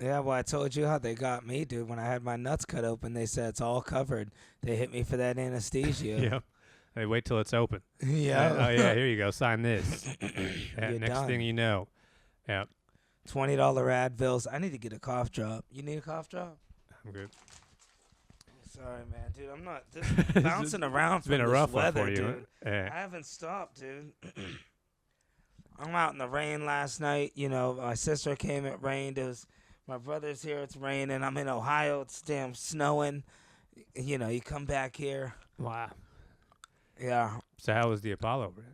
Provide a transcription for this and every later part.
Yeah, well, I told you how they got me, dude. When I had my nuts cut open, they said it's all covered. They hit me for that anesthesia. Yep. Hey, wait till it's open. Yeah. Oh yeah, here you go. Sign this. You're Next thing done. you know, yeah, $20 Advils. I need to get a cough drop. You need a cough drop? I'm good. Sorry, man, dude. I'm not It's bouncing around It's from been a this rough one weather, for you. Huh? dude. Yeah. I haven't stopped, dude. I'm out in the rain last night. You know, my sister came. It rained. My brother's here. It's raining. I'm in Ohio. It's damn snowing. You know, you come back here. Wow. Yeah, So how was the Apollo, Brad?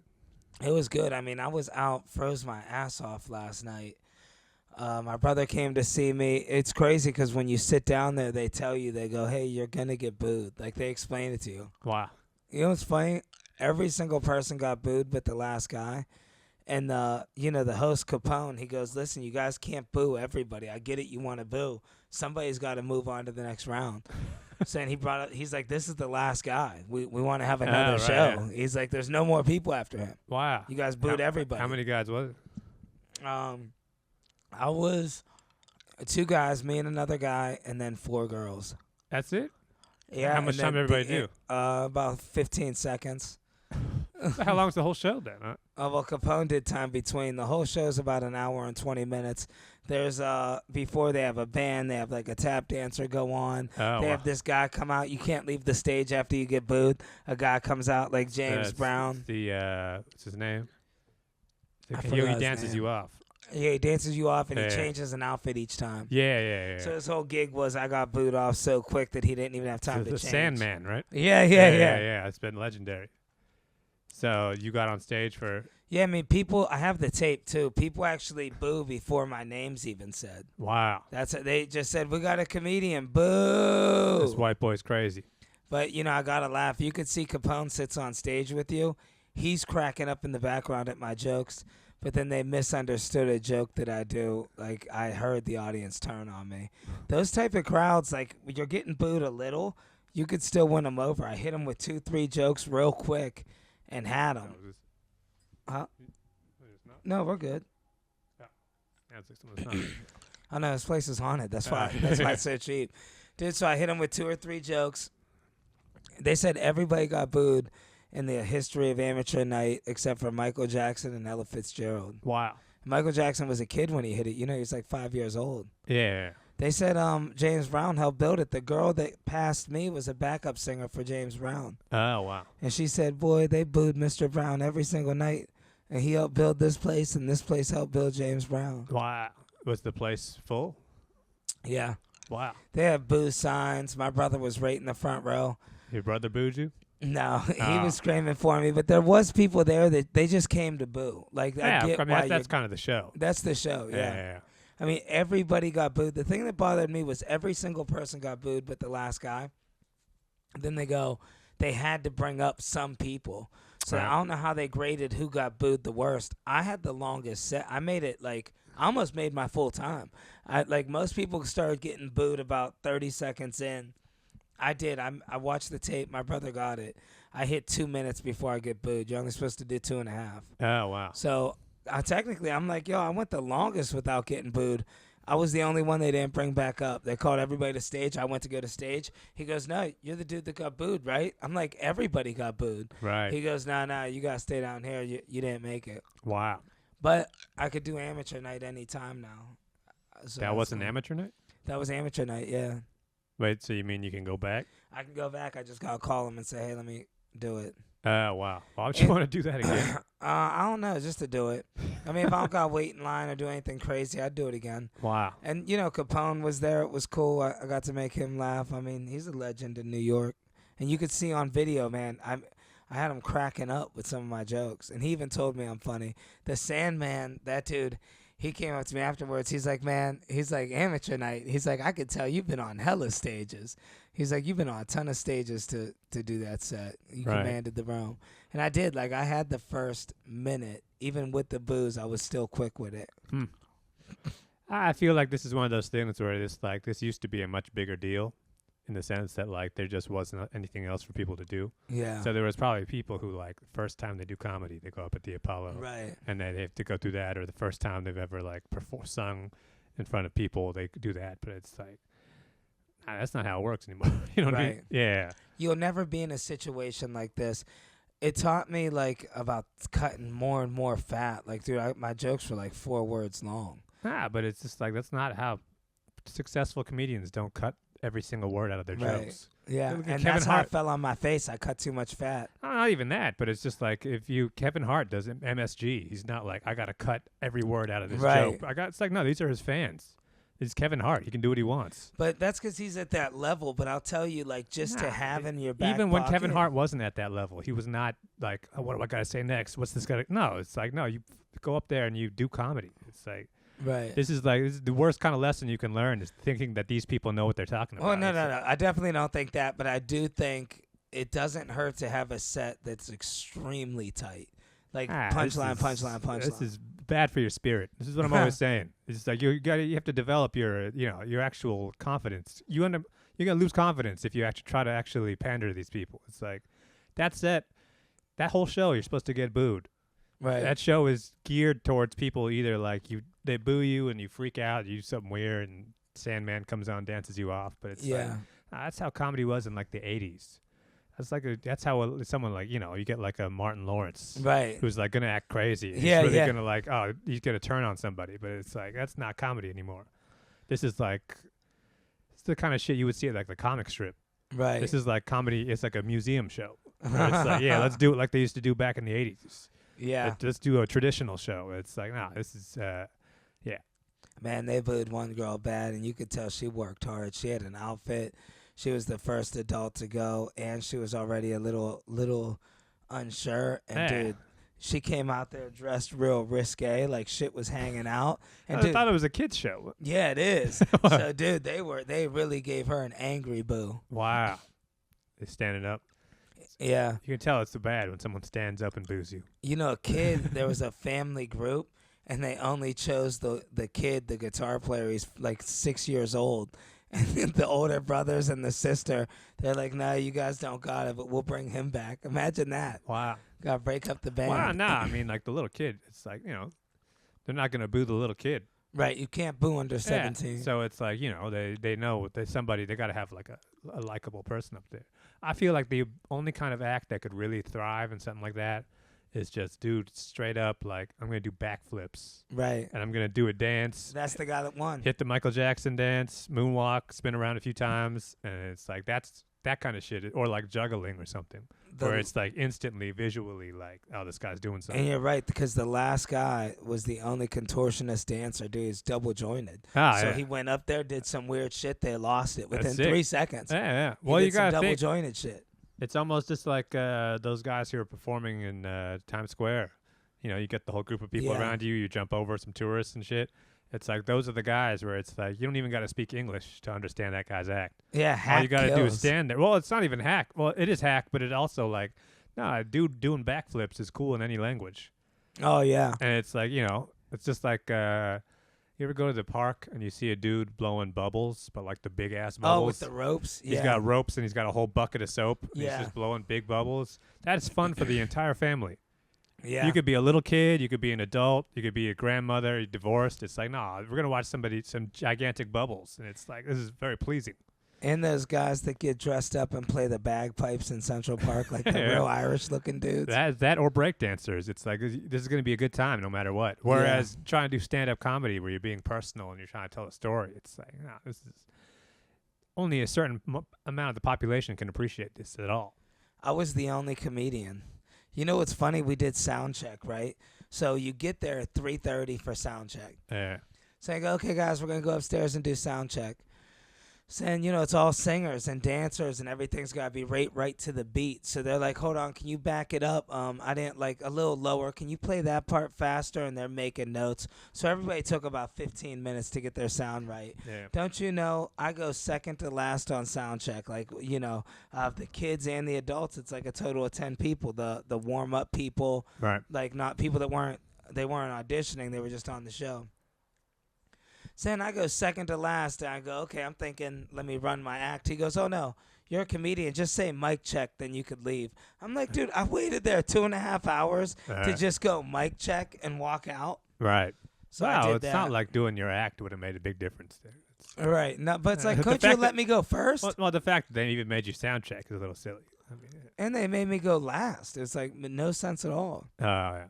it was good. I mean, I was out, froze my ass off last night. My brother came to see me. It's crazy because when you sit down there, they tell you, they go, hey, you're going to get booed. Like, they explain it to you. Wow. You know what's funny? Every single person got booed but the last guy. And, the host, Capone, he goes, listen, you guys can't boo everybody. I get it. You want to boo. Somebody's got to move on to the next round. So and he's like, this is the last guy. We want to have another right, show. yeah. He's like, there's no more people after him. Wow. You guys booed everybody. How many guys was it? I was 2 guys, me and another guy, and then 4 girls. That's it? Yeah. How much time did everybody do? About 15 seconds. So how long's the whole show then? Huh? Well, Capone did time between. The whole show's about an hour and 20 minutes. There's before they have a band, they have like a tap dancer go on. Oh, They have this guy come out. You can't leave the stage after you get booed. A guy comes out like James It's Brown. what's his name? I He forgot his dances name. you off. Yeah, he dances you off and Yeah. he changes an outfit each time. Yeah. So his whole gig was I got booed off so quick that he didn't even have time the to change. Sandman, right? Yeah. Yeah. It's been legendary. So you got on stage for Yeah, I mean, people. I have the tape too. People actually boo before my name's even said. wow. That's it. They just said we got a comedian. Boo. This white boy's crazy. But I gotta laugh. You could see Capone sits on stage with you. He's cracking up in the background at my jokes. But then they misunderstood a joke that I do. Like I heard the audience turn on me. Those type of crowds, like when you're getting booed a little, you could still win them over. I hit them with 2-3 jokes real quick, and had them. Huh? No, we're good. I know this place is haunted. That's why. That's why it's so cheap, dude. So I hit him with 2 or 3 jokes. They said everybody got booed in the history of amateur night except for Michael Jackson and Ella Fitzgerald. Wow. Michael Jackson was a kid when he hit it. He was like 5 years old. Yeah. They said James Brown helped build it. The girl that passed me was a backup singer for James Brown. Oh, wow. And she said, boy, they booed Mr. Brown every single night. And he helped build this place, and this place helped build James Brown. Wow. Was the place full? Yeah. Wow. They have boo signs. My brother was right in the front row. Your brother booed you? No, he Oh. was screaming for me. But there was people there that they just came to boo. Like, Yeah, I get why that's kind of the show. That's the show, yeah. Yeah. I mean, everybody got booed. The thing that bothered me was every single person got booed but the last guy. Then they had to bring up some people. So Right. I don't know how they graded who got booed the worst. I had the longest set. I made it I almost made my full time. Most people started getting booed about 30 seconds in. I did. I watched the tape. My brother got it. I hit 2 minutes before I get booed. You're only supposed to do 2.5. Oh, wow. So technically, I'm like, I went the longest without getting booed. I was the only one they didn't bring back up. They called everybody to stage. I went to go to stage. He goes, no, you're the dude that got booed, right? I'm like, everybody got booed. Right. He goes, no, you got to stay down here. You didn't make it. Wow. But I could do amateur night anytime now. So That wasn't amateur night? That was amateur night, yeah. Wait, so you mean you can go back? I can go back. I just got to call him and say, hey, let me do it. Oh, wow. Why would you want to do that again? I don't know, just to do it. I mean, if I don't got to wait in line or do anything crazy, I'd do it again. Wow. And, Capone was there. It was cool. I got to make him laugh. I mean, he's a legend in New York. And you could see on video, man, I had him cracking up with some of my jokes. And he even told me I'm funny. The Sandman, that dude, he came up to me afterwards. He's like, man, amateur night. He's like, I could tell you've been on hella stages. He's like, you've been on a ton of stages to do that set. You Right. commanded the room. And I did. I had the first minute. Even with the booze, I was still quick with it. I feel like this is one of those things where this used to be a much bigger deal in the sense that, there just wasn't anything else for people to do. Yeah. So there was probably people who, first time they do comedy, they go up at the Apollo. Right. And then they have to go through that, or the first time they've ever, sung in front of people, they could do that. But it's like, nah, that's not how it works anymore. You know what I mean? Right. Yeah. You'll never be in a situation like this. It taught me like about cutting more and more fat. Like, dude, my jokes were like 4 words long. But it's just like that's not how successful comedians don't cut every single word out of their Right. jokes. Yeah, Look at and Kevin that's how I Hart. fell on my face. I cut too much fat. Not even that, but it's just like Kevin Hart does MSG. He's not like I gotta cut every word out of this Right. joke. It's like no, these are his fans. It's Kevin Hart. He can do what he wants. But that's because he's at that level. But I'll tell you, like, just to have in your back Even when pocket, Kevin Hart wasn't at that level, he was not like, oh, what do I gotta say next? What's this gotta? No, it's like no, you go up there and you do comedy. It's like. right? This is the worst kind of lesson you can learn is thinking that these people know what they're talking about. Oh, no. I definitely don't think that, but I do think it doesn't hurt to have a set that's extremely tight. Like punchline. This is bad for your spirit. This is what I'm always saying. It's like you have to develop your actual confidence. You're gonna lose confidence if you actually try to actually pander to these people. It's like that set, that whole show you're supposed to get booed. Right. That show is geared towards people either like they boo you and you freak out, you do something weird, and Sandman comes on, dances you off. But it's like, that's how comedy was in like the 80s. That's how someone like, you get like a Martin Lawrence, right? Who's like gonna act crazy. He's Yeah, really yeah. gonna like, he's gonna turn on somebody. But it's like that's not comedy anymore. This is like it's the kind of shit you would see at like the comic strip. Right. This is like comedy. It's like a museum show. Where it's like, yeah, let's do it like they used to do back in the 80s. Yeah. Let's do a traditional show. It's like, no, this is, Man, they booed one girl bad, and you could tell she worked hard. She had an outfit. She was the first adult to go, and she was already a little unsure. And dude, she came out there dressed real risque, like shit was hanging out. And I thought it was a kids show. Yeah, it is. So, dude, they really gave her an angry boo. Wow, they standing up. Yeah, you can tell it's so bad when someone stands up and boos you. You know, a kid. There was a family group. And they only chose the kid, the guitar player. He's like 6 years old. And the older brothers and the sister, they're like, no, you guys don't got it, but we'll bring him back. Imagine that. Wow. Got to break up the band. Wow, nah. I mean, like the little kid, it's like, they're not going to boo the little kid. Right. You can't boo under 17. Yeah. So it's like, they know they got to have like a likable person up there. I feel like the only kind of act that could really thrive in something like that is just, dude, straight up, like, I'm going to do backflips. Right. And I'm going to do a dance. That's the guy that won. Hit the Michael Jackson dance, moonwalk, spin around a few times. And it's like, that's that kind of shit. Or like juggling or something. Where it's like instantly, visually, like, oh, this guy's doing something. And you're right, because the last guy was the only contortionist dancer. Dude, he's double joined. He went up there, did some weird shit. They lost it within 3 seconds. Yeah. Well, you got to double jointed shit. It's almost just like those guys who are performing in Times Square. You get the whole group of people around you. You jump over some tourists and shit. It's like those are the guys where it's like you don't even got to speak English to understand that guy's act. Yeah, hack all you got to do is kills. stand there. Well, it's not even hack. Well, it is hack, but it also like, a dude doing backflips is cool in any language. Oh, yeah. And it's like, it's just like you ever go to the park and you see a dude blowing bubbles, but like the big ass bubbles? Oh, with the ropes? He's got ropes and he's got a whole bucket of soap. And Yeah. He's just blowing big bubbles. That's fun for the entire family. Yeah. You could be a little kid. You could be an adult. You could be a grandmother. You're divorced. It's like, no, we're going to watch some gigantic bubbles. And it's like, this is very pleasing. And those guys that get dressed up and play the bagpipes in Central Park, like the real Irish-looking dudes. That or breakdancers. It's like, this is going to be a good time no matter what. Whereas trying to do stand-up comedy where you're being personal and you're trying to tell a story, it's like, no, this is only a certain amount of the population can appreciate this at all. I was the only comedian. You know what's funny? We did sound check, right? So you get there at 3:30 for sound check. Yeah. So I go, okay, guys, we're going to go upstairs and do sound check. Saying, it's all singers and dancers and everything's got to be right to the beat. So they're like, hold on, can you back it up? I didn't like a little lower. Can you play that part faster? And they're making notes. So everybody took about 15 minutes to get their sound right. Yeah. Don't you know, I go second to last on sound check. Like, the kids and the adults, it's like a total of 10 people. The warm-up people, right? Like not people that weren't auditioning. They were just on the show. So then I go second to last, and I go, okay, I'm thinking, let me run my act. He goes, oh, no, you're a comedian. Just say mic check, then you could leave. I'm like, dude, I waited there 2.5 hours to just go mic check and walk out. Right. So wow, I did it's that. not like doing your act would have made a big difference there. Right. No, but it's like, couldn't you let me go first? Well, the fact that they even made you sound check is a little silly. I mean, and they made me go last. It's like no sense at all. Oh, yeah.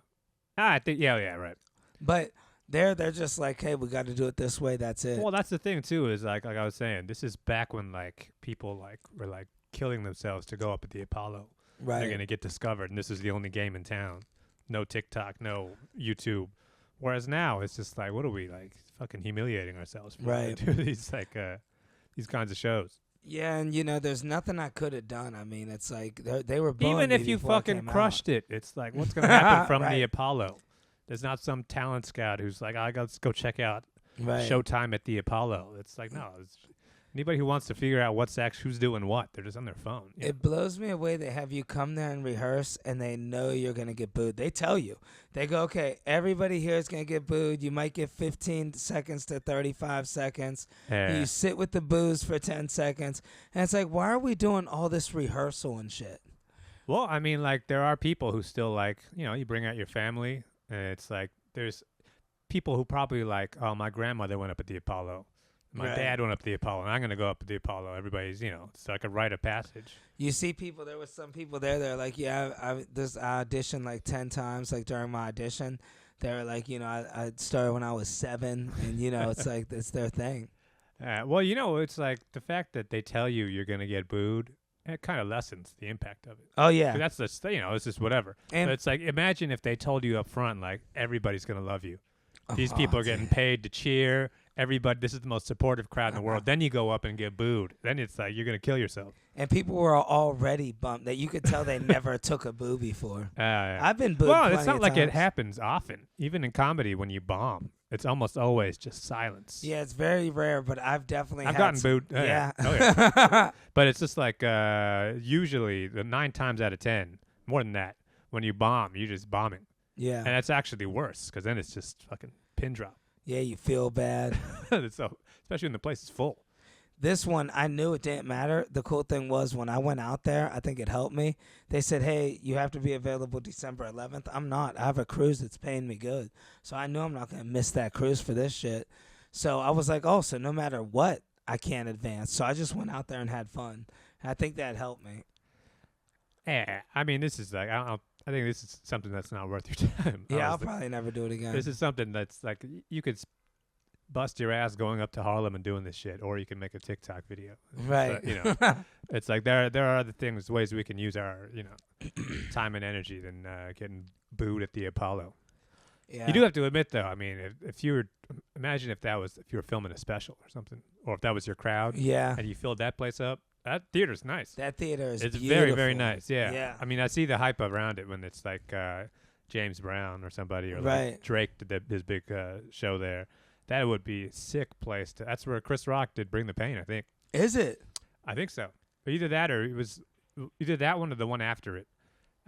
I think, yeah, right. But they're just like, hey, we got to do it this way. That's it. Well, that's the thing too. Is like I was saying, this is back when like people like were like killing themselves to go up at the Apollo. Right. They're gonna get discovered, and this is the only game in town. No TikTok, no YouTube. Whereas now it's just like, what are we like, fucking humiliating ourselves for Right. to do these like these kinds of shows. Yeah, and there's nothing I could have done. I mean, it's like they were blowing even me if you before I fucking came crushed out. it. It's like, what's gonna happen from Right. the Apollo? There's not some talent scout who's like, let's go check out Right. Showtime at the Apollo. It's like, no. Anybody who wants to figure out who's doing what, they're just on their phone. It blows me away. They have you come there and rehearse, and they know you're going to get booed. They tell you. They go, okay, everybody here is going to get booed. You might get 15 seconds to 35 seconds. Yeah. You sit with the boos for 10 seconds. And it's like, why are we doing all this rehearsal and shit? Well, I mean, like, there are people who still, like, you bring out your family, and it's like, there's people who probably like, oh, my grandmother went up at the Apollo. My Right. dad went up to the Apollo, and I'm going to go up to the Apollo. Everybody's, it's like a rite of passage. You see people, there was some people there, they're like, yeah, I auditioned like 10 times, like during my audition. They were like, I started when I was 7, and, it's like, it's their thing. Well, it's like the fact that they tell you you're going to get booed, it kind of lessens the impact of it. Oh, yeah. That's just, it's just whatever. And but it's like, imagine if they told you up front, like, everybody's going to love you. These people are getting paid to cheer. Everybody, this is the most supportive crowd in the world. Then you go up and get booed. Then it's like you're going to kill yourself. And people were already bummed that you could tell they never took a boo before. Yeah. I've been booed. Well, it's plenty not of like it times. happens often. Even in comedy, when you bomb, it's almost always just silence. Yeah, it's very rare, but I've definitely I've had gotten some, booed. Oh, yeah. Oh, yeah. But it's just like usually the 9 times out of 10, more than that, when you bomb, you're just bombing. Yeah. And that's actually worse because then it's just fucking pin drop. Yeah, you feel bad. So, especially when the place is full. This one, I knew it didn't matter. The cool thing was when I went out there, I think it helped me. They said, hey, you have to be available December 11th. I'm not. I have a cruise that's paying me good. So I know I'm not going to miss that cruise for this shit. So I was like, oh, so no matter what, I can't advance. So I just went out there and had fun. And I think that helped me. Yeah, I mean, this is like, I think this is something that's not worth your time. Yeah, I'll honestly. probably never do it again. This is something that's like, you could bust your ass going up to Harlem and doing this shit, or you can make a TikTok video. Right. It's like there are other ways we can use our, time and energy than getting booed at the Apollo. Yeah. You do have to admit, though, I mean, if you were, imagine if you were filming a special or something, or if that was your crowd, Yeah. and you filled that place up. That theater's nice. That theater is It's beautiful. very, very nice. Yeah. Yeah. I mean, I see the hype around it when it's like James Brown or somebody, or Right. like Drake did his big show there. That would be a sick place to. That's where Chris Rock did Bring the Pain, I think. Is it? I think so. Either that or it was either that one or the one after it.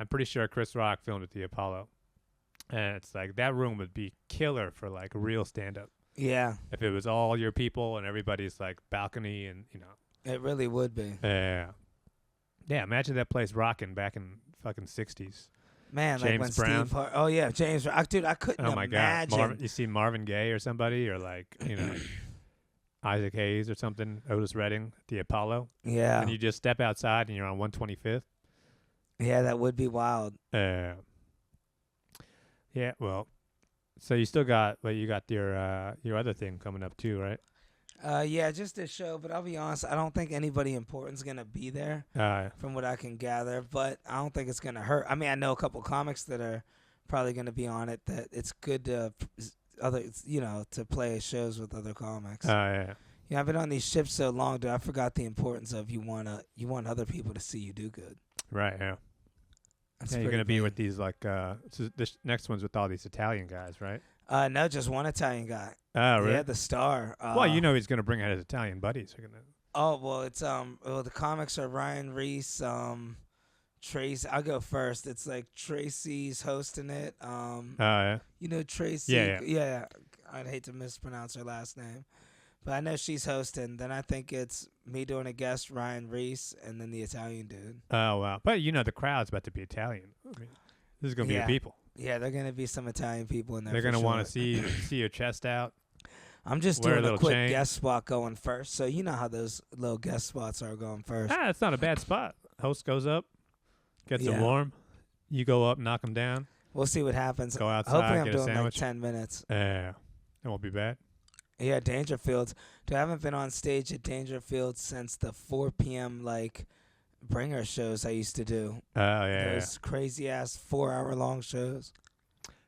I'm pretty sure Chris Rock filmed at the Apollo. And it's like that room would be killer for like real stand up. Yeah. If it was all your people and everybody's like balcony and It really would be. Yeah. Yeah, imagine that place rocking back in fucking 60s. Man, like when James Brown. Steve Oh, yeah, James Brown. Dude, I couldn't Oh my imagine. God. You see Marvin Gaye or somebody, or like, Isaac Hayes or something, Otis Redding at the Apollo. Yeah. And you just step outside and you're on 125th. Yeah, that would be wild. Yeah, well, so you still got, you got your other thing coming up too, right? Yeah, just this show, but I'll be honest, I don't think anybody important's going to be there from what I can gather, but I don't think it's going to hurt. I mean, I know a couple comics that are probably going to be on it, that it's good to to play shows with other comics. Yeah. Yeah, I've been on these ships so long, dude, I forgot the importance of you want other people to see you do good. Right, yeah. That's You're going to pretty be big. with these, like, so this next one's with all these Italian guys, right? No, just one Italian guy. Oh, really? Yeah, the star. Well, he's going to bring out his Italian buddies. Oh, well, it's the comics are Ryan Reese, Tracy. I'll go first. It's like Tracy's hosting it. Yeah. You know Tracy. Yeah. I'd hate to mispronounce her last name, but I know she's hosting. Then I think it's me doing a guest, Ryan Reese, and then the Italian dude. Oh, wow. But the crowd's about to be Italian. I mean, this is going to be the people. Yeah, they're gonna be some Italian people in there. They're gonna want to sure. see your chest out. I'm just Wear a doing a little quick chain. guest spot going first, so you know how those little guest spots are going first. It's not a bad spot. Host goes up, gets them warm. You go up, knock them down. We'll see what happens. Go outside, Hopefully I'm get a doing like sandwich. 10 minutes. Yeah, it won't be bad. Yeah, Dangerfields. Dude, I haven't been on stage at Dangerfields since the 4 p.m. like bringer shows I used to do. Oh, yeah. Those crazy ass 4-hour long shows.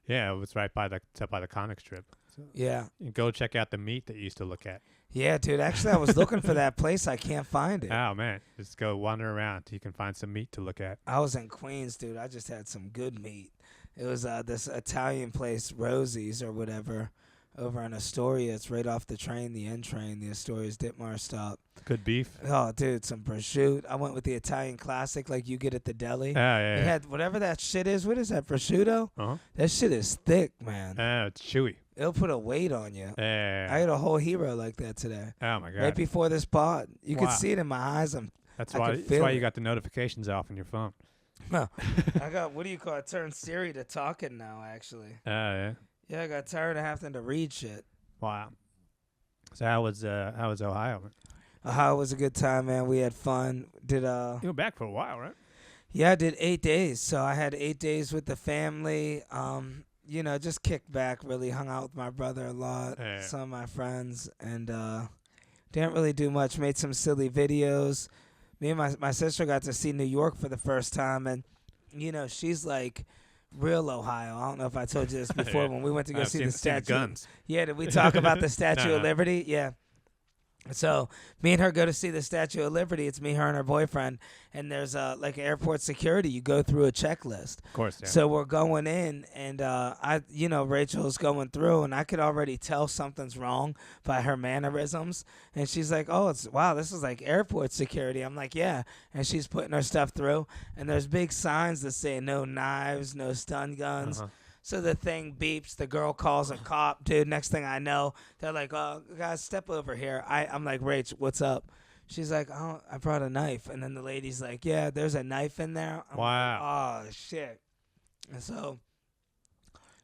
Yeah, it was right by the comic strip. So Yeah. you go check out the meat that you used to look at. Yeah, dude. Actually, I was looking for that place. I can't find it. Oh, man. Just go wander around till you can find some meat to look at. I was in Queens, dude. I just had some good meat. It was this Italian place, Rosie's or whatever, over in Astoria. It's right off the train, the N train, the Astoria's Ditmar stop. Good beef. Oh, dude, some prosciutto. I went with the Italian classic like you get at the deli. Oh, yeah. It had whatever that shit is. What is that, prosciutto? Uh-huh. That shit is thick, man. It's chewy. It'll put a weight on you. Yeah. I ate a whole hero like that today. Oh, my God. Right before this pod. You could Wow. see it in my eyes. That's I why could feel you it. got the notifications off on your phone. I got, what do you call it? Turned Siri to talking now, actually. Oh, yeah. Yeah, I got tired of having to read shit. Wow. So how was Ohio? Ohio was a good time, man. We had fun. You were back for a while, right? Yeah, I did 8 days. So I had 8 days with the family. Just kicked back, really hung out with my brother a lot, some of my friends, and didn't really do much. Made some silly videos. Me and my sister got to see New York for the first time, and, she's like real Ohio. I don't know if I told you this before when we went to go see the statue. Guns. Yeah, did we talk about the Statue of Liberty? Yeah. So me and her go to see the Statue of Liberty. It's me, her, and her boyfriend. And there's like airport security. You go through a checklist. Of course, yeah. So we're going in, and Rachel's going through, and I could already tell something's wrong by her mannerisms. And she's like, "Oh, this is like airport security." I'm like, "Yeah." And she's putting her stuff through, and there's big signs that say no knives, no stun guns. Uh-huh. So the thing beeps. The girl calls a cop. Dude, next thing I know, they're like, "Oh, guys, step over here." I'm like, "Rach, what's up?" She's like, "Oh, I brought a knife." And then the lady's like, "Yeah, there's a knife in there." I'm Wow. like, oh, shit. And so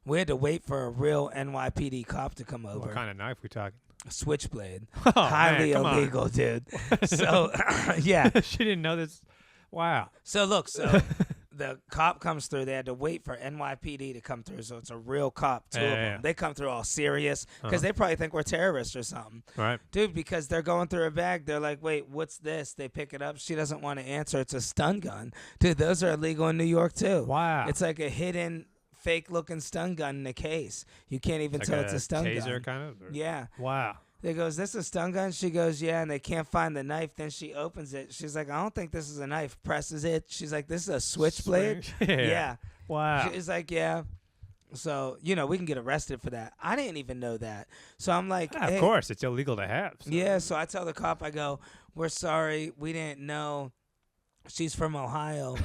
we had to wait for a real NYPD cop to come over. What kind of knife we talking? A switchblade. Oh, Highly man, come illegal, dude. So, yeah. She didn't know this. Wow. So, look, the cop comes through. They had to wait for NYPD to come through, so it's a real cop, two of them. They come through all serious because they probably think we're terrorists or something. Right. Dude, because they're going through her bag. They're like, "Wait, what's this?" They pick it up. She doesn't want to answer. It's a stun gun. Dude, those are illegal in New York, too. Wow. It's like a hidden, fake-looking stun gun in a case. You can't even tell it's a stun gun. Taser kind of? Or? Yeah. Wow. They goes, "This a stun gun?" She goes, "Yeah," and they can't find the knife. Then she opens it. She's like, "I don't think this is a knife." Presses it. She's like, "This is a switchblade?" Yeah. Wow. She's like, "Yeah." So, we can get arrested for that. I didn't even know that. So I'm like, Of hey. course, it's illegal to have. So. Yeah, so I tell the cop, I go, "We're sorry. We didn't know she's from Ohio."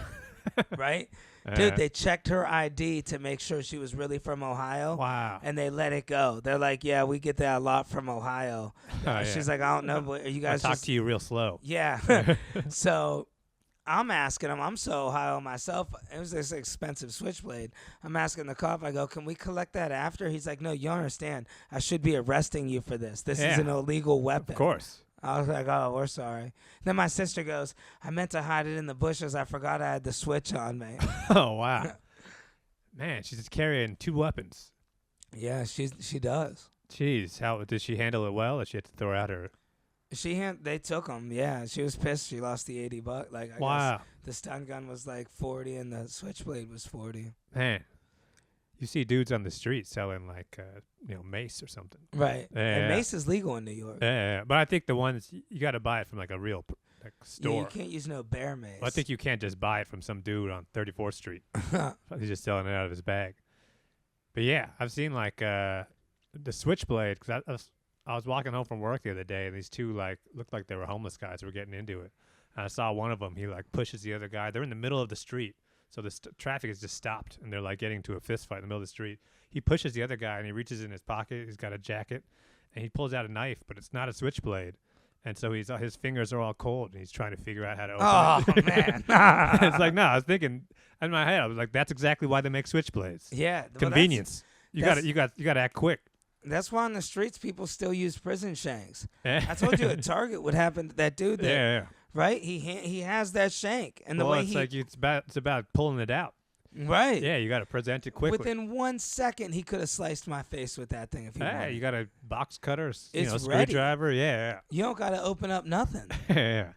Right? Dude, they checked her ID to make sure she was really from Ohio. Wow. And they let it go. They're like, "Yeah, we get that a lot from Ohio." She's like, "I don't know, but are you guys I talk to you real slow. Yeah. So I'm asking him, I'm so Ohio myself. It was this expensive switchblade. I'm asking the cop, I go, "Can we collect that after?" He's like, "No, you don't understand. I should be arresting you for this. This is an illegal weapon." Of course. I was like, "Oh, we're sorry." Then my sister goes, "I meant to hide it in the bushes. I forgot I had the switch on me." Oh, wow. Man, she's just carrying 2 weapons. Yeah, she does. Jeez, how did she handle it well? Or did she have to throw out her? They took them. Yeah, she was pissed. She lost the $80. Like, I guess the stun gun was like 40 and the switchblade was 40. Man, you see dudes on the street selling like mace or something. Right. Yeah. And mace is legal in New York. Yeah, but I think the ones you got to buy it from like a real store. Yeah, you can't use no bear mace. Well, I think you can't just buy it from some dude on 34th Street. He's just selling it out of his bag. But yeah, I've seen like the switchblade because I was walking home from work the other day and these 2 looked like they were homeless guys who were getting into it. And I saw one of them. He pushes the other guy. They're in the middle of the street. So the traffic is just stopped, and they're getting to a fist fight in the middle of the street. He pushes the other guy, and he reaches in his pocket. He's got a jacket, and he pulls out a knife, but it's not a switchblade. And so his fingers are all cold, and he's trying to figure out how to open it. Oh man! It's like, no, I was thinking in my head, I was like, that's exactly why they make switchblades. Yeah, well, convenience. You got to act quick. That's why on the streets people still use prison shanks. I told you at Target what happened to that dude there. Yeah. Right? He has that shank, and the well, way it's about pulling it out. Right. Yeah, you got to present it quickly. Within 1 second, he could have sliced my face with that thing if he wanted. You got a box cutter, It's screwdriver. Yeah. You don't got to open up nothing. Yeah.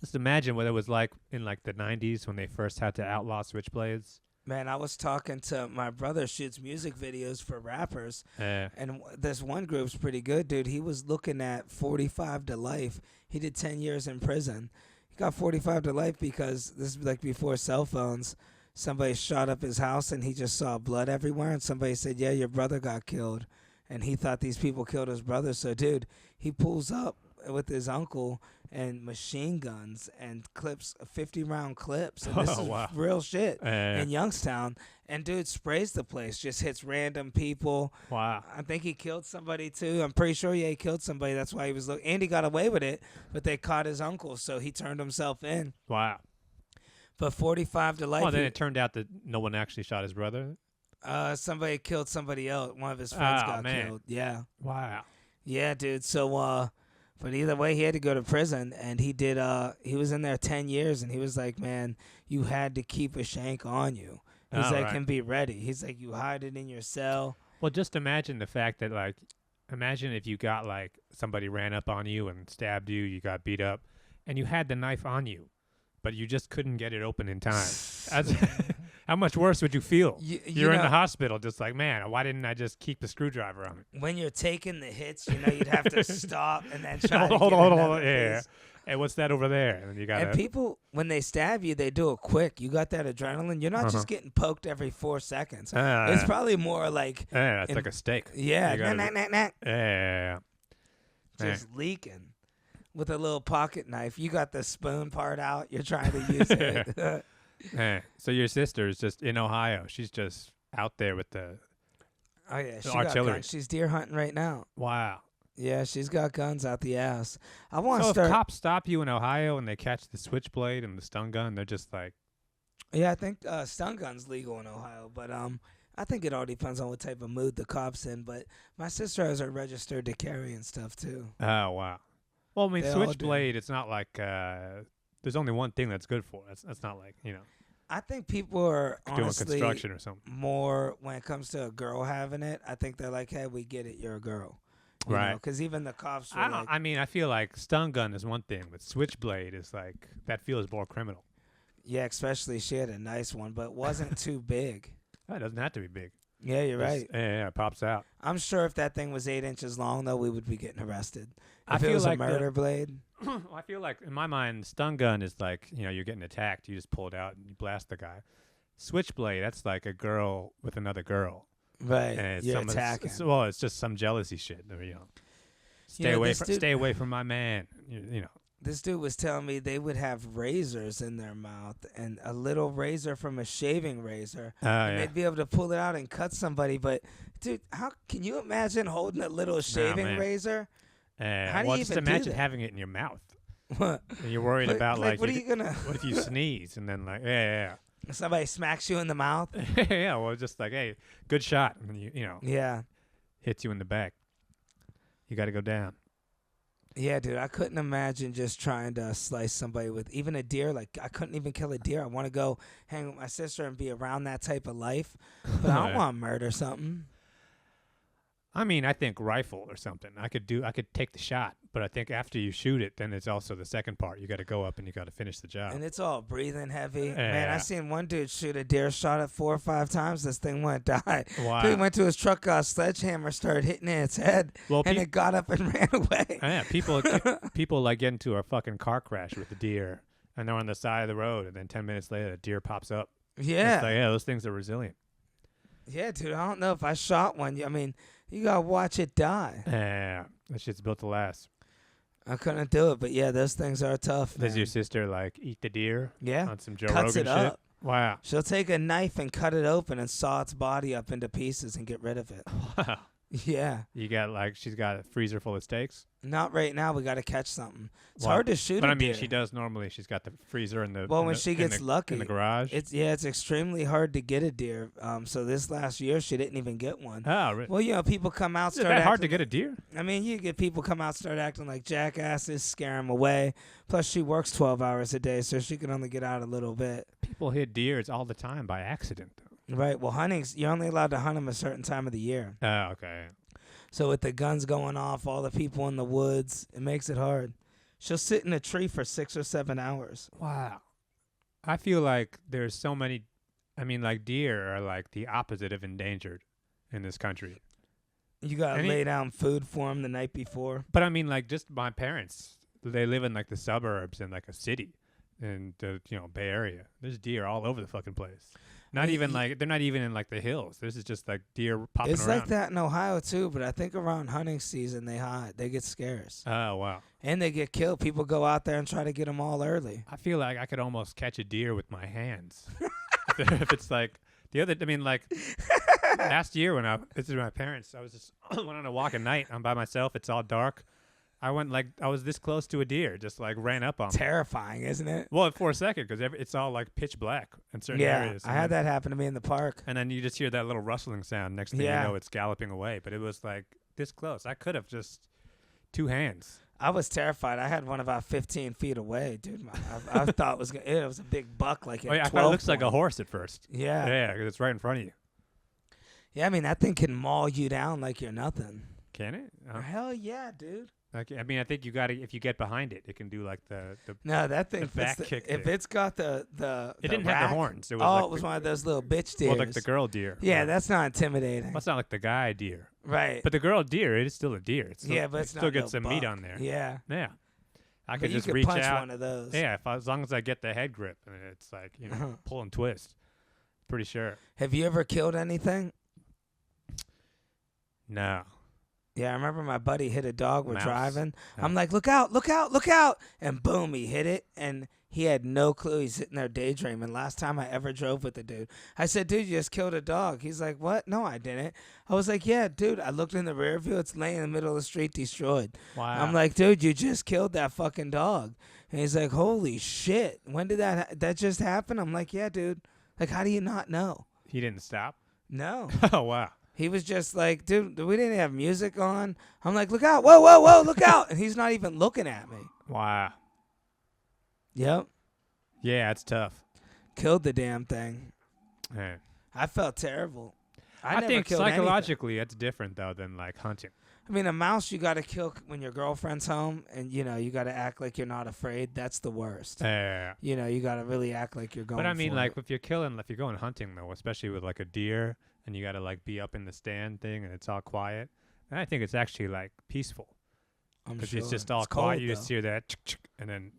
Just imagine what it was like in like the 90s when they first had to outlaw switchblades. Man, I was talking to my brother, shoots music videos for rappers, and this one group's pretty good, dude. He was looking at 45 to life. He did 10 years in prison. He got 45 to life because this is like before cell phones. Somebody shot up his house, and he just saw blood everywhere, and somebody said, yeah, your brother got killed. And he thought these people killed his brother. So, dude, he pulls up with his uncle and machine guns and clips, 50-round clips. And this is real shit in Youngstown. And, dude, sprays the place, just hits random people. Wow. I think he killed somebody, too. I'm pretty sure, he killed somebody. That's why he was looking. And he got away with it, but they caught his uncle, so he turned himself in. Wow. But 45 to life. Well, then it turned out that no one actually shot his brother. Somebody killed somebody else. One of his friends got killed. Yeah. Wow. Yeah, dude. So, but either way, he had to go to prison, and he did. He was in there 10 years, and he was like, man, you had to keep a shank on you. He's like, and be ready. He's like, you hide it in your cell. Well, just imagine the fact that, like, imagine if you got, like, somebody ran up on you and stabbed you, you got beat up, and you had the knife on you, but you just couldn't get it open in time. How much worse would you feel? You're in the hospital just like, man, why didn't I just keep the screwdriver on it? When you're taking the hits, you'd have to stop and then try to hold on. Yeah. Hey, what's that over there? And you and people, when they stab you, they do it quick. You got that adrenaline. You're not just getting poked every 4 seconds. It's probably more like... Yeah, it's like a steak. Yeah. Yeah. Just leaking. With a little pocket knife. You got the spoon part out. You're trying to use it. So your sister is just in Ohio. She's just out there with the artillery. She's deer hunting right now. Wow. Yeah, she's got guns out the ass. I want to start. So if cops stop you in Ohio and they catch the switchblade and the stun gun, they're just like... Yeah, I think stun gun's legal in Ohio, but I think it all depends on what type of mood the cop's in. But my sister has her registered to carry and stuff too. Oh, wow. Well, I mean, switchblade, it's not like there's only one thing that's good for it. That's not like, I think people are honestly doing construction or something. More when it comes to a girl having it. I think they're like, hey, we get it. You're a girl. Right. Because even the cops were I mean, I feel like stun gun is one thing, but switchblade is like, that feels more criminal. Yeah, especially she had a nice one, but wasn't too big. It doesn't have to be big. Yeah, you're right. Yeah, it pops out. I'm sure if that thing was 8 inches long, though, we would be getting arrested. If I feel it was like a murder blade. I feel like, in my mind, stun gun is like, you're getting attacked. You just pull it out and you blast the guy. Switchblade, that's like a girl with another girl. Right. And you're attacking. It's just some jealousy shit. Stay away from my man. This dude was telling me they would have razors in their mouth and a little razor from a shaving razor. And they'd be able to pull it out and cut somebody. But, dude, how can you imagine holding a little shaving razor? How do you just even imagine do that? having it in your mouth. What? And you're worried about what are you gonna? What if you sneeze and then somebody smacks you in the mouth? Yeah, well, just like, hey, good shot, and Yeah. hits you in the back. You got to go down. Yeah, dude, I couldn't imagine just trying to slice somebody with even a deer. Like, I couldn't even kill a deer. I want to go hang with my sister and be around that type of life, but I don't want to murder something. I mean, I think rifle or something. I could take the shot, but I think after you shoot it, then it's also the second part. You got to go up and you got to finish the job. And it's all breathing heavy. Yeah. Man, I seen one dude shoot a deer, shot it 4 or 5 times. This thing went die. Wow. Dude went to his truck, got a sledgehammer, started hitting it in its head, and it got up and ran away. Yeah, people like get into a fucking car crash with a deer, and they're on the side of the road, and then 10 minutes later, a deer pops up. Yeah. It's like, those things are resilient. Yeah, dude, I don't know if I shot one. I mean, you got to watch it die. Yeah, that shit's built to last. I couldn't do it, but yeah, those things are tough, man. Does your sister, like, eat the deer? Yeah. On some Joe Cuts Rogan it shit? up. Wow. She'll take a knife and cut it open and saw its body up into pieces and get rid of it. Wow. Yeah. You got like she's got a freezer full of steaks. Not right now. We got to catch something. It's Well, hard to shoot but a I mean, deer. she does normally. She's got the freezer in the Well, in when the- she in gets the- lucky, in the garage. it's extremely hard to get a deer. So this last year she didn't even get one. Oh, really? Well, people come out. Is it that hard to get a deer? I mean, you get people come out, start acting like jackasses, scare them away. Plus, she works 12 hours a day, so she can only get out a little bit. People hit deers all the time by accident. Right. Well, you're only allowed to hunt them a certain time of the year. Oh, okay. So with the guns going off, all the people in the woods, it makes it hard. She'll sit in a tree for 6 or 7 hours. Wow. I feel like there's so many. I mean, like deer are like the opposite of endangered in this country. You got to lay down food for them the night before. But I mean, like just my parents, they live in like the suburbs in like a city in the Bay Area. There's deer all over the fucking place. Not even like they're not even in like the hills. This is just like deer popping around. It's like that in Ohio too, but I think around hunting season they hide. They get scarce. Oh wow. And they get killed. People go out there and try to get them all early. I feel like I could almost catch a deer with my hands. If it's like last year when I visited my parents, I was just went on a walk at night. I'm by myself. It's all dark. I was this close to a deer, just like ran up on me. Terrifying, isn't it? Well, for a second, because it's all like pitch black in certain areas. I had that happen to me in the park. And then you just hear that little rustling sound. Next thing you know, it's galloping away. But it was like this close. I could have just 2 hands. I was terrified. I had one about 15 feet away, dude. I thought it was a big buck. Like I thought it looks like a horse at first. Yeah. Yeah, because it's right in front of you. Yeah, I mean, that thing can maul you down like you're nothing. Can it? Hell yeah, dude. Like, I mean, I think if you get behind it, it can do like the no, that thing. back kick. If it's got the it didn't have the horns. It was it was one of those little bitch deers. Well, like the girl deer. Yeah, that's not intimidating. That's not like the guy deer. Right. But the girl deer, it is still a deer. But it's still not gets some buck. meat on there. Yeah. Yeah. I But could you just could reach punch out. one of those. Yeah, as long as I get the head grip, and it's like pull and twist. Pretty sure. Have you ever killed anything? No. Yeah, I remember my buddy hit a dog. We're Mouse. driving. Oh. I'm like, look out, look out, look out. And boom, he hit it. And he had no clue. He's sitting there daydreaming. Last time I ever drove with the dude. I said, dude, you just killed a dog. He's like, what? No, I didn't. I was like, yeah, dude. I looked in the rear view. It's laying in the middle of the street destroyed. Wow. I'm like, dude, you just killed that fucking dog. And he's like, holy shit. When did that just happen? I'm like, yeah, dude. Like, how do you not know? He didn't stop? No. Oh, wow. He was just like, dude, we didn't have music on. I'm like, look out. Whoa, whoa, whoa, look out. And he's not even looking at me. Wow. Yep. Yeah, it's tough. Killed the damn thing. Yeah. I felt terrible. I never think killed psychologically it's different, though, than like hunting. anything. I mean, a mouse you got to kill when your girlfriend's home and, you got to act like you're not afraid. That's the worst. Yeah. You got to really act like you're going But I mean, for like, it. if you're going hunting, though, especially with like a deer, and you got to like be up in the stand thing and it's all quiet, and I think it's actually like peaceful. I'm Because sure. it's just all It's quiet. cold, You just though. hear that, and then,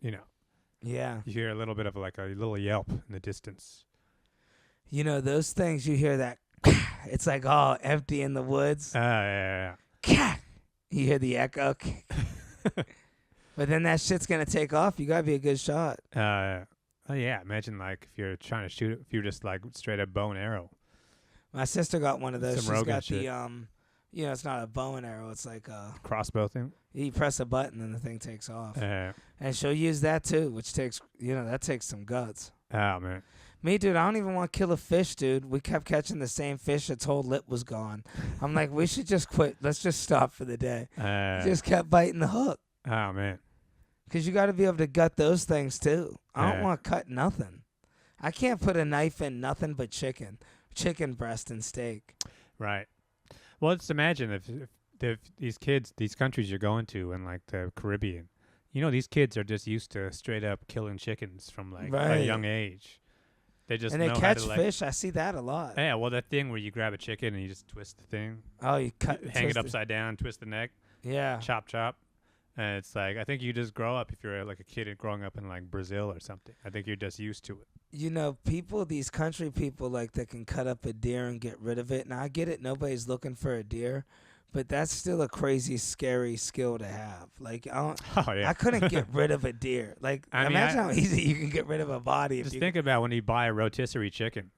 Yeah. you hear a little bit of like a little yelp in the distance. Those things you hear that, it's like all empty in the woods. Yeah. You hear the echo. But then that shit's going to take off. You got to be a good shot. Oh, yeah. Imagine like if you're trying to shoot it, if you're just like straight up bow and arrow. My sister got one of those. Some She's Rogan got shit. the, it's not a bow and arrow. It's like Crossbow thing. you press a button and the thing takes off. Oh, And she'll use that too, which takes, that takes some guts. man. Me, dude, I don't even want to kill a fish, dude. We kept catching the same fish. Its whole lip was gone. I'm like, we should just quit. Let's just stop for the day. Just kept biting the hook. Oh, man. Because you got to be able to gut those things too. I don't Yeah. want to cut nothing. I can't put a knife in nothing but chicken breast and steak. Right. Well, just imagine if these countries you're going to in like the Caribbean, these kids are just used to straight up killing chickens from like a young age. They just And they know catch how to, fish. I see that a lot. Yeah, well, that thing where you grab a chicken and you just twist the thing. Oh, you cut, Hang it twist upside down, twist the neck, Yeah. chop. And it's like, I think you just grow up, if you're like a kid growing up in like Brazil or something. I think you're just used to it. These country people, like, that can cut up a deer and get rid of it. Now, I get it. Nobody's looking for a deer. But that's still a crazy, scary skill to have. Like, I couldn't get rid of a deer. Like, imagine how easy you can get rid of a body. Just think about when you buy a rotisserie chicken.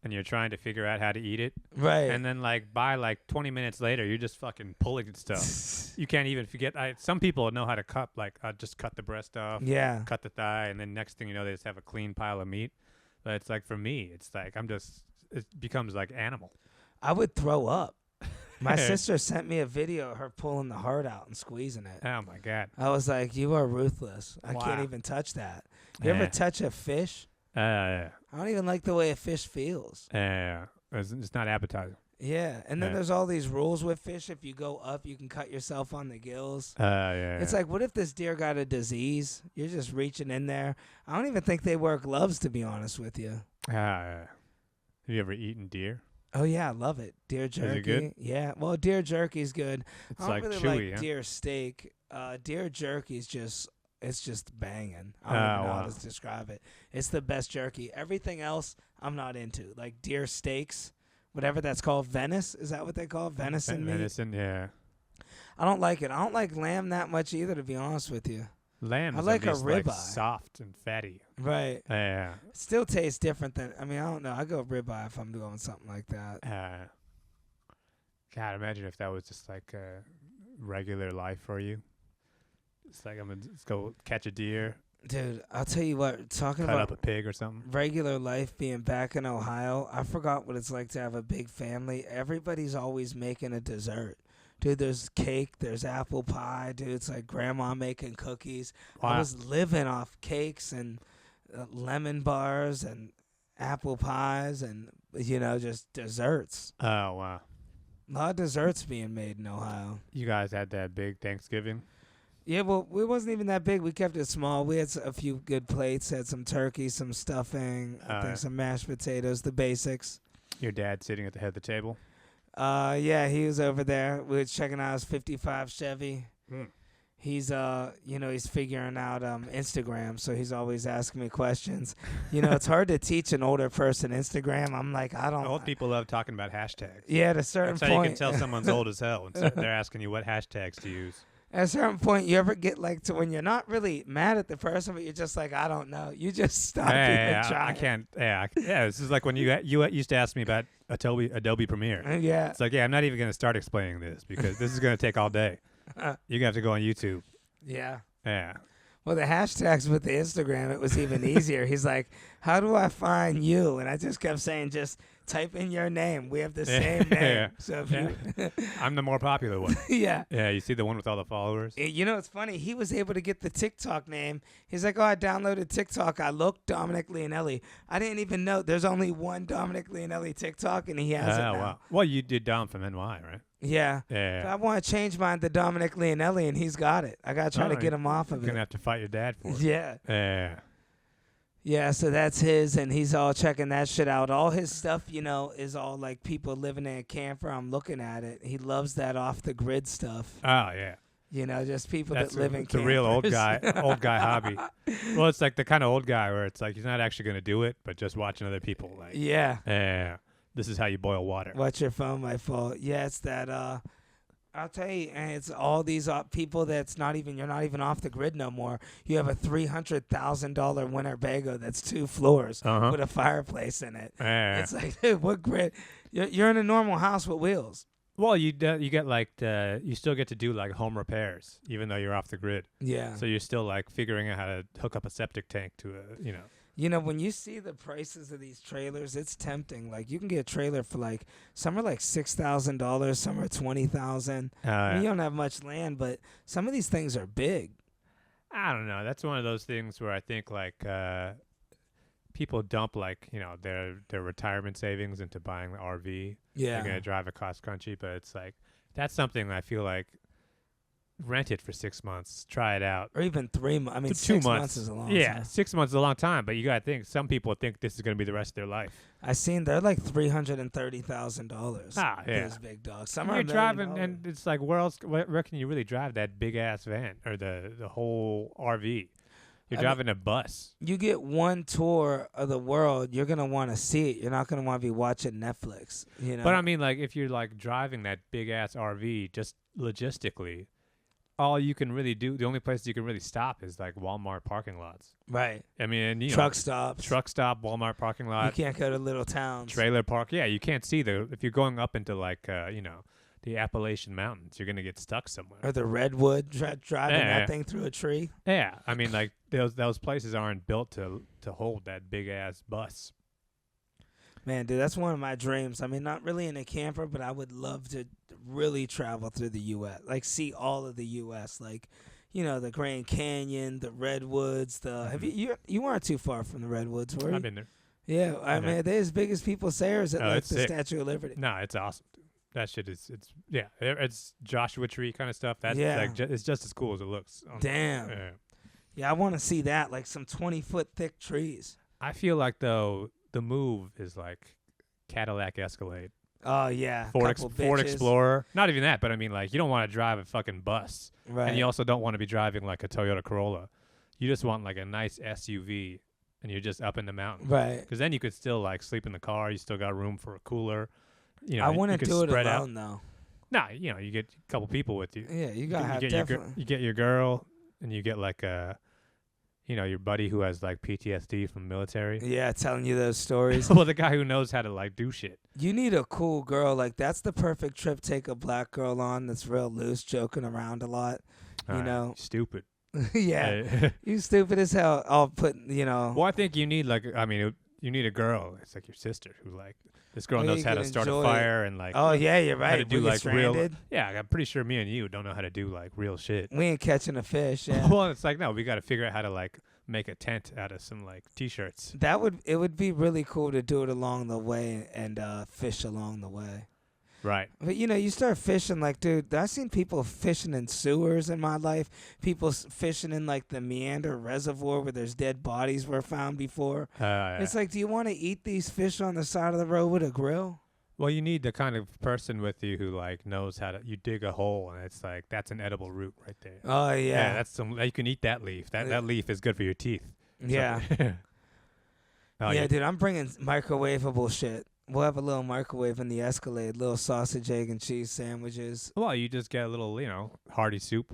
and you're trying to figure out how to eat it. Right. And then by 20 minutes later, you're just fucking pulling at stuff. You can't even forget. Some people know how to cut, just cut the breast off. Yeah. Cut the thigh, and then next thing you know, they just have a clean pile of meat. But it's like, for me, it's like it becomes like animal. I would throw up. My sister sent me a video of her pulling the heart out and squeezing it. Oh, my God. I was like, you are ruthless. I can't even touch that. You ever touch a fish? I don't even like the way a fish feels. It's not appetizing. Yeah, and then there's all these rules with fish. If you go up, you can cut yourself on the gills. It's like, what if this deer got a disease? You're just reaching in there. I don't even think they wear gloves, to be honest with you. Have you ever eaten deer? Oh, yeah, I love it. Deer jerky. Is it good? Yeah, well, deer jerky's good. It's I don't really chewy, like deer steak. Deer jerky's just banging. I don't even know how to describe it. It's the best jerky. Everything else, I'm not into. Like deer steaks, whatever that's called. Venice, is that what they call it? Venison meat? Venison, yeah. I don't like it. I don't like lamb that much either, to be honest with you. Lamb is like a ribeye. Soft and fatty. Right. Yeah. It still tastes different than, I don't know. I go ribeye if I'm doing something like that. God, imagine if that was just like a regular life for you. It's like, I'm going to go catch a deer. Dude, I'll tell you what, talking cut about up a pig or something. Regular life being back in Ohio, I forgot what it's like to have a big family. Everybody's always making a dessert. Dude, there's cake, there's apple pie. Dude, it's like grandma making cookies. Wow. I was living off cakes and lemon bars and apple pies and, just desserts. Oh, wow. A lot of desserts being made in Ohio. You guys had that big Thanksgiving? Yeah, well, it wasn't even that big. We kept it small. We had a few good plates, had some turkey, some stuffing, I think some mashed potatoes, the basics. Your dad sitting at the head of the table? Yeah, he was over there. We were checking out his 55 Chevy. He's he's figuring out Instagram, so he's always asking me questions. It's hard to teach an older person Instagram. I'm like, I don't. Old people love talking about hashtags. Yeah, at a certain point. That's how you can tell someone's old as hell. And they're asking you what hashtags to use. At a certain point, you ever get to when you're not really mad at the person, but you're just like, I don't know. You just stop even trying. I can't. Yeah, this is like when you used to ask me about Adobe Premiere. Yeah. It's like, I'm not even going to start explaining this because this is going to take all day. You're going to have to go on YouTube. Yeah. Yeah. Well, the hashtags with the Instagram, it was even easier. He's like, how do I find you? And I just kept saying, just type in your name. We have the same name. Yeah. So if you I'm the more popular one. Yeah. Yeah, you see the one with all the followers? It's funny. He was able to get the TikTok name. He's like, I downloaded TikTok. I looked Dominic Leonelli. I didn't even know there's only one Dominic Leonelli TikTok, and he has it now. Wow. Well, you did Dom from NY, right? Yeah. Yeah. But I want to change mine to Dominic Leonelli, and he's got it. I got to try to get him off of it. You're going to have to fight your dad for it. Yeah. Yeah. Yeah, so that's his, and he's all checking that shit out. All his stuff, is all like people living in a camper. I'm looking at it. He loves that off-the-grid stuff. Oh, yeah. Just people that live in campers. It's a real old guy hobby. Well, it's like the kind of old guy where it's like he's not actually going to do it, but just watching other people. Like, yeah. This is how you boil water. Watch your phone might fall. Yeah, it's that. I'll tell you, and it's all these people that's you're not even off the grid no more. You have a $300,000 Winnebago that's 2 floors with a fireplace in it. It's like, dude, what grid? You're in a normal house with wheels. Well, you get you still get to do like home repairs even though you're off the grid. Yeah. So you're still like figuring out how to hook up a septic tank to when you see the prices of these trailers, it's tempting. Like, you can get a trailer for some are like $6,000, some are $20,000. You don't have much land, but some of these things are big. I don't know. That's one of those things where I think people dump their retirement savings into buying the RV. Yeah, they're gonna drive across country, but it's like that's something I feel like. Rent it for 6 months. Try it out. Or even 3 months. I mean, 2 6 months is a long time. Yeah, 6 months is a long time, but you got to think, some people think this is going to be the rest of their life. I seen they're like $330,000. Ah, yeah. Those big dogs. Some you're driving, and it's like, where can you really drive that big-ass van or the whole RV? You're driving a bus. You get one tour of the world, you're going to want to see it. You're not going to want to be watching Netflix. But I mean, if you're driving that big-ass RV, just logistically, all you can really do, the only place you can really stop is like Walmart parking lots. Right. I mean, truck stops. Truck stop, Walmart parking lot. You can't go to little towns. Trailer park. Yeah, you can't see if you're going up into like, the Appalachian Mountains, you're going to get stuck somewhere. Or the Redwood, driving that thing through a tree. Yeah. I mean, like those places aren't built to hold that big ass bus. Man, dude, that's one of my dreams. I mean, not really in a camper, but I would love to really travel through the U.S., like see all of the U.S., like, the Grand Canyon, the Redwoods. Have you weren't too far from the Redwoods, were you? I've been there. Yeah, I mean, they're as big as people say, or is it like the sick. Statue of Liberty? No, it's awesome. That shit it's Joshua Tree kind of stuff. That's it's just as cool as it looks. Damn. Yeah, I want to see that, like some 20-foot thick trees. I feel like though the move is like Cadillac Escalade. Oh yeah, Ford Explorer. Not even that, but I mean, like, you don't want to drive a fucking bus, right? And you also don't want to be driving like a Toyota Corolla. You just want like a nice SUV, and you're just up in the mountain, right? Because then you could still like sleep in the car. You still got room for a cooler. I wouldn't do it alone though. Nah, you get a couple people with you. Yeah, you get your girl, and you get like your buddy who has like PTSD from military. Yeah, telling you those stories. Well, the guy who knows how to like do shit. You need a cool girl. Like, that's the perfect trip. Take a black girl on that's real loose, joking around a lot. Stupid. Yeah, you stupid as hell. I'll put. Well, I think you need you need a girl. It's like your sister who like. This girl knows how to start a fire and like. Oh yeah, you're right. How to do like stranded. real. Yeah, I'm pretty sure me and you don't know how to do like real shit. We ain't catching a fish. Yeah. Well, it's like no, we got to figure out how to like make a tent out of some like t-shirts. It would be really cool to do it along the way and fish along the way. Right. But you start fishing like, dude, I've seen people fishing in sewers in my life. People fishing in like the Meander Reservoir where there's dead bodies were found before. It's like, do you want to eat these fish on the side of the road with a grill? Well, you need the kind of person with you who like knows how to. You dig a hole and it's like that's an edible root right there. Oh yeah. Yeah, that's you can eat that leaf. That leaf is good for your teeth. Yeah. So, yeah, dude, I'm bringing microwavable shit. We'll have a little microwave in the Escalade, little sausage, egg, and cheese sandwiches. Well, you just get a little, hearty soup,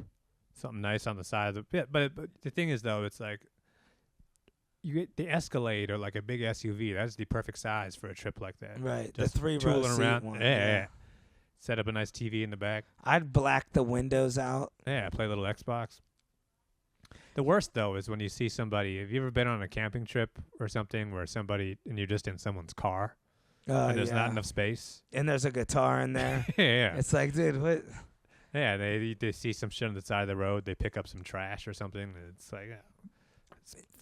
something nice on the side of the pit. But the thing is, though, it's like you get the Escalade or like a big SUV. That's the perfect size for a trip like that. Right, just the 3-row seat around. one. Yeah. Set up a nice TV in the back. I'd black the windows out. Yeah, play a little Xbox. The worst, though, is when you see somebody. Have you ever been on a camping trip or something where and you're just in someone's car? And there's not enough space. And there's a guitar in there. Yeah. It's like, dude, what? Yeah, they see some shit on the side of the road. They pick up some trash or something. And it's like,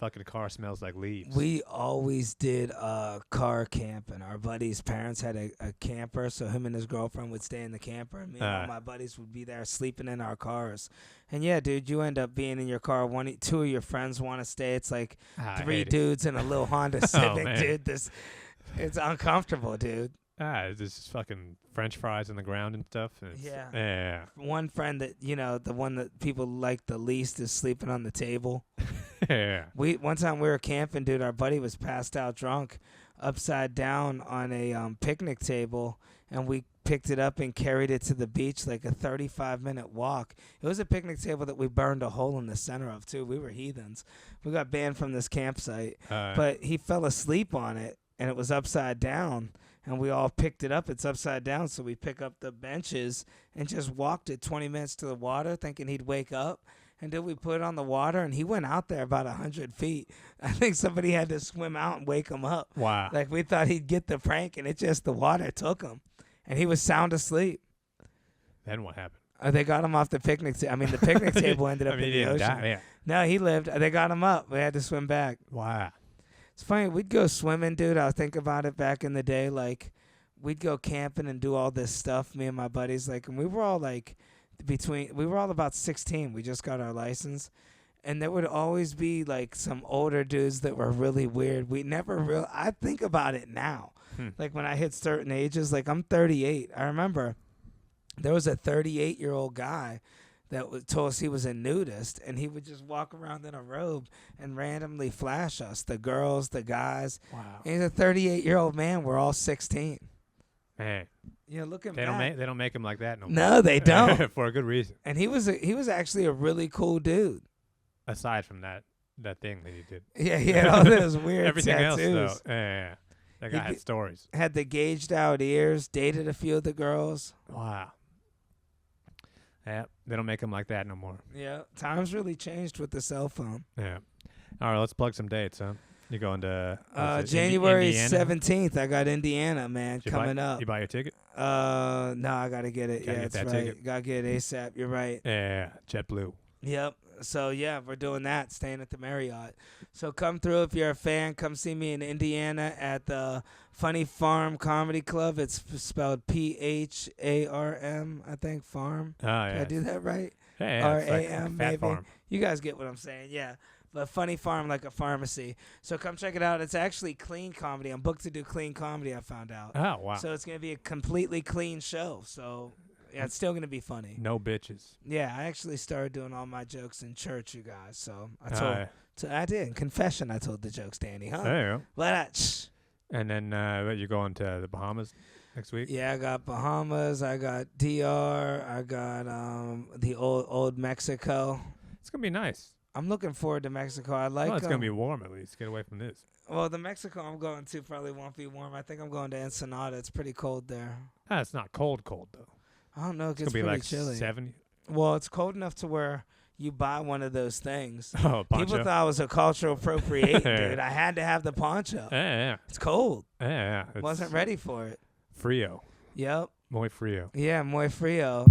fucking car smells like leaves. We always did car camping. Our buddy's parents had a camper, so him and his girlfriend would stay in the camper. And me and all my buddies would be there sleeping in our cars. And yeah, dude, you end up being in your car. Two of your friends want to stay. It's like 3 dudes in a little Honda Civic, dude. It's uncomfortable, dude. It's just fucking French fries on the ground and stuff. And yeah. One friend that, the one that people like the least is sleeping on the table. Yeah. One time we were camping, dude, our buddy was passed out drunk upside down on a picnic table, and we picked it up and carried it to the beach, like a 35-minute walk. It was a picnic table that we burned a hole in the center of, too. We were heathens. We got banned from this campsite. But he fell asleep on it, and it was upside down, and we all picked it up. It's upside down, so we pick up the benches and just walked it 20 minutes to the water thinking he'd wake up. And then we put it on the water, and he went out there about 100 feet. I think somebody had to swim out and wake him up. Wow. Like, we thought he'd get the prank, and the water took him. And he was sound asleep. Then what happened? They got him off the picnic table. The picnic table ended up in the ocean. Die, yeah. No, he lived. They got him up. We had to swim back. Wow. It's funny. We'd go swimming, dude. I think about it back in the day. Like, we'd go camping and do all this stuff, me and my buddies. Like, and we were all, like, we were all about 16. We just got our license. And there would always be, like, some older dudes that were really weird. I think about it now. Like, when I hit certain ages, like, I'm 38. I remember there was a 38-year-old guy that told us he was a nudist, and he would just walk around in a robe and randomly flash us, the girls, the guys. Wow. And he's a 38-year-old man. We're all 16. Man, looking they back, don't make him like that no more. No, they don't. For a good reason. And he was actually a really cool dude. Aside from that thing that he did. Yeah, he had all those weird Everything tattoos. else, though. Yeah. That guy had stories. Had the gauged out ears, dated a few of the girls. Wow. Yeah, they don't make him like that no more. Yeah, times really changed with the cell phone. Yeah. All right, let's plug some dates, huh? You going to January Indiana? 17th. I got Indiana, man, coming up. You buy your ticket? No, I gotta get it. Gotta get that ticket. Gotta get it ASAP. You're right. Yeah, JetBlue. Yep. So yeah, we're doing that. Staying at the Marriott. So come through if you're a fan. Come see me in Indiana at the Funny Farm Comedy Club. It's spelled PHARM, I think. Farm. Oh yeah. Did I do that right? Yeah, RAM, like maybe. Farm. You guys get what I'm saying, yeah. But Funny Farm, like a pharmacy. So come check it out. It's actually clean comedy. I'm booked to do clean comedy, I found out. Oh wow. So it's going to be a completely clean show. So yeah, it's still going to be funny. No bitches. Yeah, I actually started doing all my jokes in church, you guys. So I did. In confession, I told the jokes, Danny, huh? There you go. But And then you're going to the Bahamas next week? yeah, I got Bahamas, I got DR, I got the old Mexico. It's going to be nice. I'm looking forward to Mexico. I like. Well, it's going to be warm at least. Get away from this. Well, the Mexico I'm going to probably won't be warm. I think I'm going to Ensenada. It's pretty cold there. It's not cold though. I don't know. It It's gets going to be pretty like chilly. 70. Well, it's cold enough to where you buy one of those things. Oh, poncho. People thought I was a cultural appropriating, dude. I had to have the poncho. Yeah. It's cold. Yeah. Wasn't ready for it. Frio. Yep. Muy frio. Yeah, muy frio.